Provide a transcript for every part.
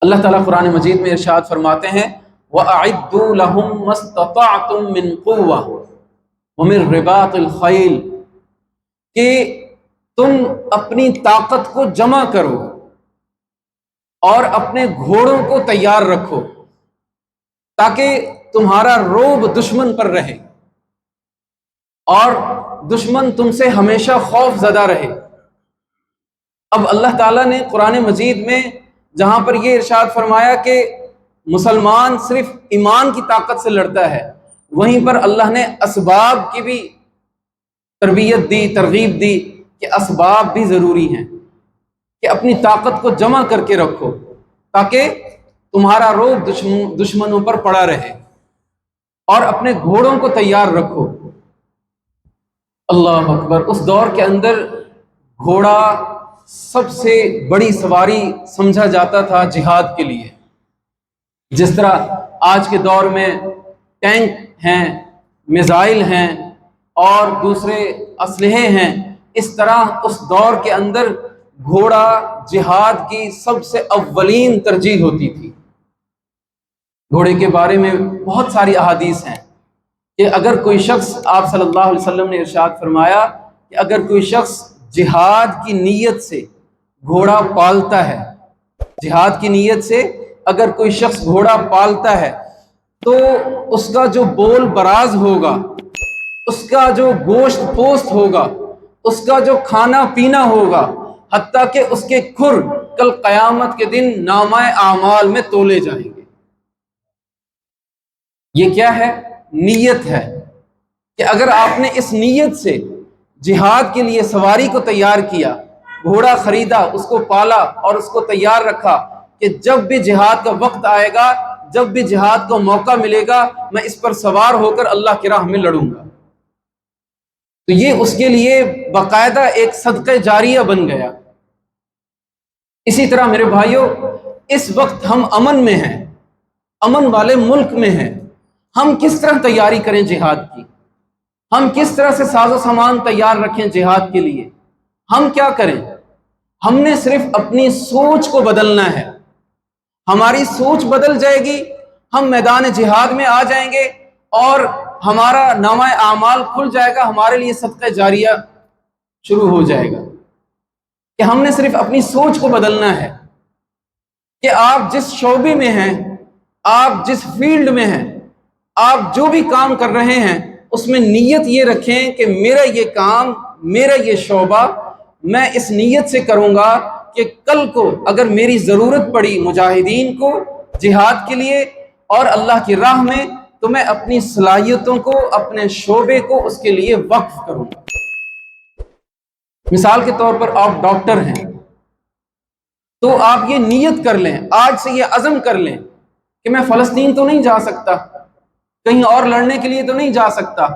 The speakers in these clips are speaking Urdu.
اللہ تعالیٰ قرآن مجید میں ارشاد فرماتے ہیں وَأَعِدُّوا لَهُم مَّا اسْتَطَعْتُم مِّن قُوَّةٍ وَمِن رِّبَاطِ الْخَيْلِ کہ تم اپنی طاقت کو جمع کرو اور اپنے گھوڑوں کو تیار رکھو تاکہ تمہارا رعب دشمن پر رہے اور دشمن تم سے ہمیشہ خوف زدہ رہے۔ اب اللہ تعالیٰ نے قرآن مجید میں جہاں پر یہ ارشاد فرمایا کہ مسلمان صرف ایمان کی طاقت سے لڑتا ہے، وہیں پر اللہ نے اسباب کی بھی تربیت دی، ترغیب دی کہ اسباب بھی ضروری ہیں، کہ اپنی طاقت کو جمع کر کے رکھو تاکہ تمہارا رعب دشمنوں پر پڑا رہے، اور اپنے گھوڑوں کو تیار رکھو۔ اللہ اکبر! اس دور کے اندر گھوڑا سب سے بڑی سواری سمجھا جاتا تھا جہاد کے لیے۔ جس طرح آج کے دور میں ٹینک ہیں، میزائل ہیں اور دوسرے اسلحے ہیں، اس طرح اس دور کے اندر گھوڑا جہاد کی سب سے اولین ترجیح ہوتی تھی۔ گھوڑے کے بارے میں بہت ساری احادیث ہیں کہ اگر کوئی شخص، آپ صلی اللہ علیہ وسلم نے ارشاد فرمایا کہ اگر کوئی شخص جہاد کی نیت سے گھوڑا پالتا ہے، جہاد کی نیت سے اگر کوئی شخص گھوڑا پالتا ہے تو اس کا جو بول براز ہوگا، اس کا جو گوشت پوست ہوگا، اس کا جو کھانا پینا ہوگا، حتیٰ کہ اس کے کھر کل قیامت کے دن نامہ اعمال میں تولے جائیں گے۔ یہ کیا ہے؟ نیت ہے کہ اگر آپ نے اس نیت سے جہاد کے لیے سواری کو تیار کیا، گھوڑا خریدا، اس کو پالا اور اس کو تیار رکھا کہ جب بھی جہاد کا وقت آئے گا، جب بھی جہاد کا موقع ملے گا، میں اس پر سوار ہو کر اللہ کی راہ میں لڑوں گا، تو یہ اس کے لیے باقاعدہ ایک صدقہ جاریہ بن گیا۔ اسی طرح میرے بھائیوں، اس وقت ہم امن میں ہیں، امن والے ملک میں ہیں، ہم کس طرح تیاری کریں جہاد کی؟ ہم کس طرح سے ساز و سامان تیار رکھیں جہاد کے لیے؟ ہم کیا کریں؟ ہم نے صرف اپنی سوچ کو بدلنا ہے۔ ہماری سوچ بدل جائے گی، ہم میدان جہاد میں آ جائیں گے اور ہمارا نامہ اعمال کھل جائے گا، ہمارے لیے صدقہ جاریہ شروع ہو جائے گا۔ کہ ہم نے صرف اپنی سوچ کو بدلنا ہے کہ آپ جس شعبے میں ہیں، آپ جس فیلڈ میں ہیں، آپ جو بھی کام کر رہے ہیں، اس میں نیت یہ رکھیں کہ میرا یہ کام، میرا یہ شعبہ، میں اس نیت سے کروں گا کہ کل کو اگر میری ضرورت پڑی مجاہدین کو جہاد کے لیے اور اللہ کی راہ میں، تو میں اپنی صلاحیتوں کو، اپنے شعبے کو اس کے لیے وقف کروں گا۔ مثال کے طور پر آپ ڈاکٹر ہیں تو آپ یہ نیت کر لیں، آج سے یہ عزم کر لیں کہ میں فلسطین تو نہیں جا سکتا، کہیں اور لڑنے کے لیے تو نہیں جا سکتا،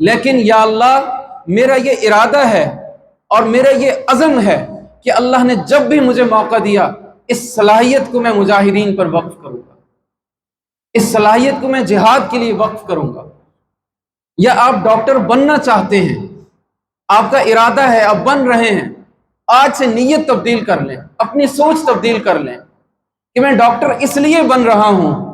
لیکن یا اللہ میرا یہ ارادہ ہے اور میرا یہ عزم ہے کہ اللہ نے جب بھی مجھے موقع دیا، اس صلاحیت کو میں مجاہدین پر وقف کروں گا، اس صلاحیت کو میں جہاد کے لیے وقف کروں گا۔ یا آپ ڈاکٹر بننا چاہتے ہیں، آپ کا ارادہ ہے، آپ بن رہے ہیں، آج سے نیت تبدیل کر لیں، اپنی سوچ تبدیل کر لیں کہ میں ڈاکٹر اس لیے بن رہا ہوں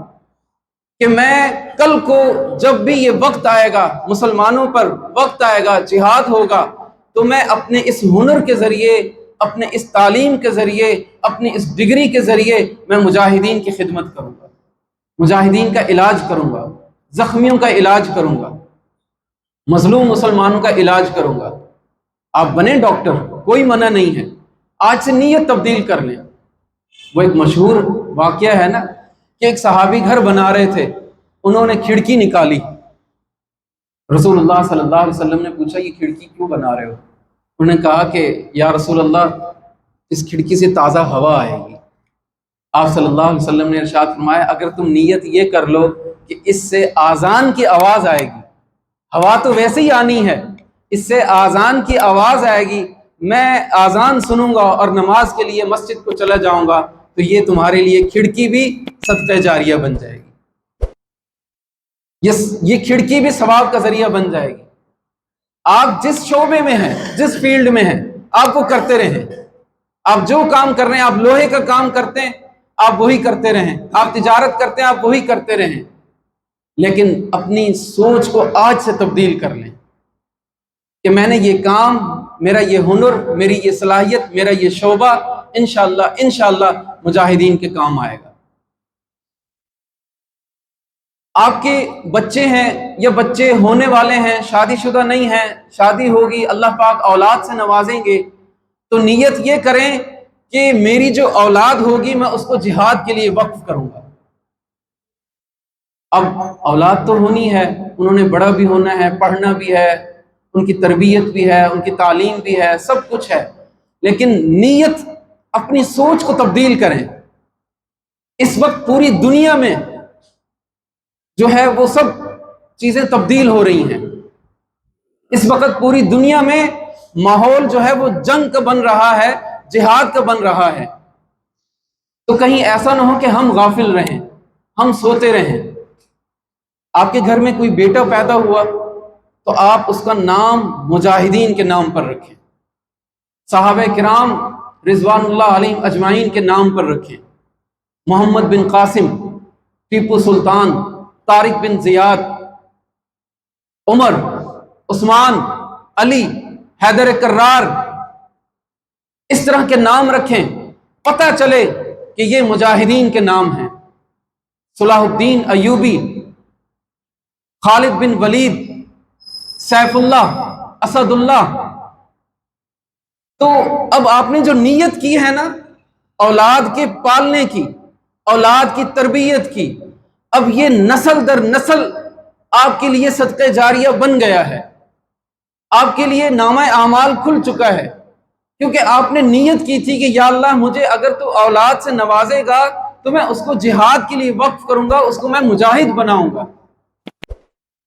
کہ میں کل کو جب بھی یہ وقت آئے گا، مسلمانوں پر وقت آئے گا، جہاد ہوگا، تو میں اپنے اس ہنر کے ذریعے، اپنے اس تعلیم کے ذریعے، اپنی اس ڈگری کے ذریعے میں مجاہدین کی خدمت کروں گا، مجاہدین کا علاج کروں گا، زخمیوں کا علاج کروں گا، مظلوم مسلمانوں کا علاج کروں گا۔ آپ بنیں ڈاکٹر، کوئی منع نہیں ہے، آج سے نیت تبدیل کر لیں۔ وہ ایک مشہور واقعہ ہے نا کہ ایک صحابی گھر بنا رہے تھے، انہوں نے کھڑکی نکالی، رسول اللہ صلی اللہ علیہ وسلم نے پوچھا یہ کھڑکی کیوں بنا رہے ہو؟ انہوں نے کہا کہ یا رسول اللہ اس کھڑکی سے تازہ ہوا آئے گی۔ آپ صلی اللہ علیہ وسلم نے ارشاد فرمایا اگر تم نیت یہ کر لو کہ اس سے آذان کی آواز آئے گی، ہوا تو ویسے ہی آنی ہے، اس سے آذان کی آواز آئے گی، میں آذان سنوں گا اور نماز کے لیے مسجد کو چلا جاؤں گا، تو یہ تمہارے لیے کھڑکی بھی صدقہ جاریہ بن جائے گی، یہ کھڑکی بھی ثواب کا ذریعہ بن جائے گی۔ آپ جس شعبے میں ہیں، جس فیلڈ میں ہیں، آپ کو کرتے رہیں۔ آپ جو کام کر رہے ہیں، آپ لوہے کا کام کرتے ہیں، آپ وہی کرتے رہیں، آپ تجارت کرتے ہیں آپ وہی کرتے رہیں، لیکن اپنی سوچ کو آج سے تبدیل کر لیں کہ میں نے یہ کام، میرا یہ ہنر، میری یہ صلاحیت، میرا یہ شعبہ انشاءاللہ مجاہدین کے کام آئے گا۔ آپ کے بچے ہیں یا بچے ہونے والے ہیں، شادی شدہ نہیں ہیں، شادی ہوگی، اللہ پاک اولاد سے نوازیں گے، تو نیت یہ کریں کہ میری جو اولاد ہوگی میں اس کو جہاد کے لیے وقف کروں گا۔ اب اولاد تو ہونی ہے، انہوں نے بڑا بھی ہونا ہے، پڑھنا بھی ہے، ان کی تربیت بھی ہے، ان کی تعلیم بھی ہے، سب کچھ ہے، لیکن نیت، اپنی سوچ کو تبدیل کریں۔ اس وقت پوری دنیا میں جو ہے وہ سب چیزیں تبدیل ہو رہی ہیں۔ اس وقت پوری دنیا میں ماحول جو ہے وہ جنگ کا بن رہا ہے، جہاد کا بن رہا ہے، تو کہیں ایسا نہ ہو کہ ہم غافل رہیں، ہم سوتے رہیں۔ آپ کے گھر میں کوئی بیٹا پیدا ہوا تو آپ اس کا نام مجاہدین کے نام پر رکھیں، صحابہ کرام رضوان اللہ علیہم اجمعین کے نام پر رکھیں، محمد بن قاسم، ٹیپو سلطان، طارق بن زیاد، عمر، عثمان، علی، حیدر کرار، اس طرح کے نام رکھیں، پتہ چلے کہ یہ مجاہدین کے نام ہیں۔ صلاح الدین ایوبی، خالد بن ولید، سیف اللہ، اسد اللہ۔ تو اب آپ نے جو نیت کی ہے نا اولاد کے پالنے کی، اولاد کی تربیت کی، اب یہ نسل در نسل آپ کے لیے صدقہ جاریہ بن گیا ہے، آپ کے لیے نامہ اعمال کھل چکا ہے، کیونکہ آپ نے نیت کی تھی کہ یا اللہ مجھے اگر تو اولاد سے نوازے گا تو میں اس کو جہاد کے لیے وقف کروں گا، اس کو میں مجاہد بناؤں گا۔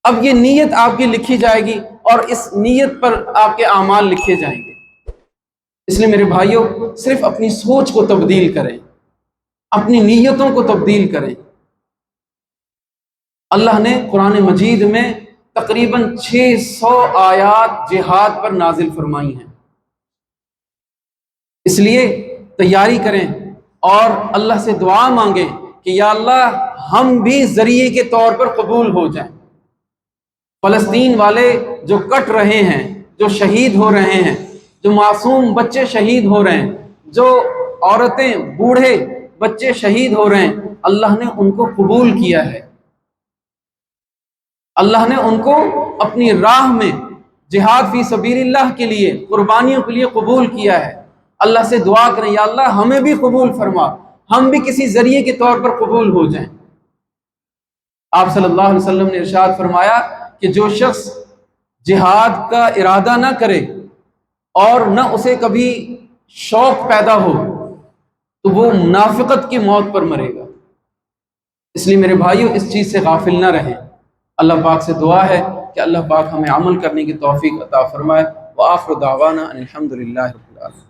اب یہ نیت آپ کی لکھی جائے گی اور اس نیت پر آپ کے اعمال لکھے جائیں گے۔ اس لیے میرے بھائیوں، صرف اپنی سوچ کو تبدیل کریں، اپنی نیتوں کو تبدیل کریں۔ اللہ نے قرآن مجید میں تقریباً 600 آیات جہاد پر نازل فرمائی ہیں، اس لیے تیاری کریں اور اللہ سے دعا مانگیں کہ یا اللہ ہم بھی ذریعے کے طور پر قبول ہو جائیں۔ فلسطین والے جو کٹ رہے ہیں، جو شہید ہو رہے ہیں، جو معصوم بچے شہید ہو رہے ہیں، جو عورتیں، بوڑھے بچے شہید ہو رہے ہیں، اللہ نے ان کو قبول کیا ہے، اللہ نے ان کو اپنی راہ میں جہاد فی سبیل اللہ کے لیے، قربانیوں کے لیے قبول کیا ہے۔ اللہ سے دعا کریں یا اللہ ہمیں بھی قبول فرما، ہم بھی کسی ذریعے کے طور پر قبول ہو جائیں۔ آپ صلی اللہ علیہ وسلم نے ارشاد فرمایا کہ جو شخص جہاد کا ارادہ نہ کرے اور نہ اسے کبھی شوق پیدا ہو تو وہ منافقت کی موت پر مرے گا۔ اس لیے میرے بھائیوں، اس چیز سے غافل نہ رہیں۔ اللہ پاک سے دعا ہے کہ اللہ پاک ہمیں عمل کرنے کی توفیق عطا فرمائے۔ وآخر دعوانا ان الحمد للہ رب العالمین۔